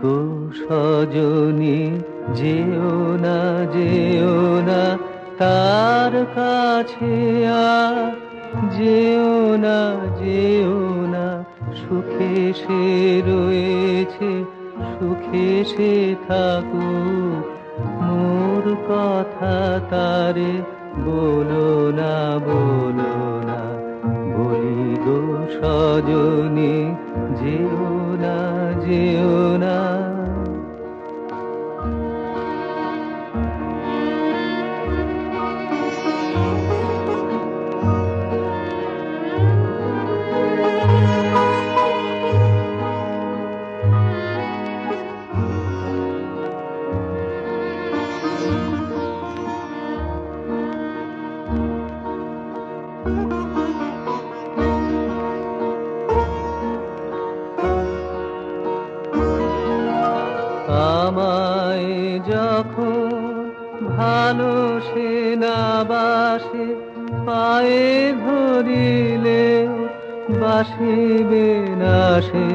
গো সজনী, যেও না তার কাছে আর, যেও না সুখে সে রয়েছে, সুখে সে থাকুক, মোর কথা তারে বলো না, বলি গো সজনী, যেও না। আমায় যখন ভালো সে না বাসে, পায়ে ধরিলে বাসিবে না সে।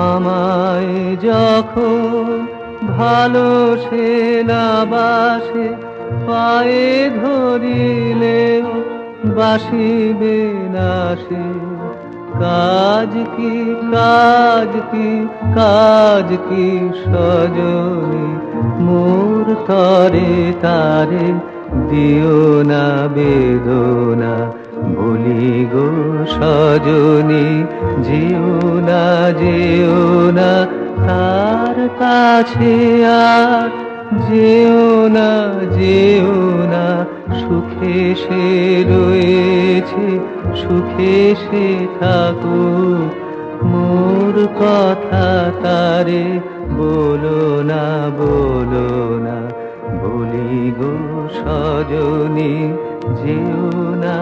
আমায় যখন ভালো সে না বাসে, পায়ে ধরিলে বাসিবে না সে। কাজ কি সজনী, মোর তরে তারে দিও না বেদনা, বলি গো সজনী, যেও না তার কাছে আর, যেও না সুখে সে রয়েছে, সুখে সে থাকুক, মোর কথা তারে বলো না, বলি গো সজনী, যেও না।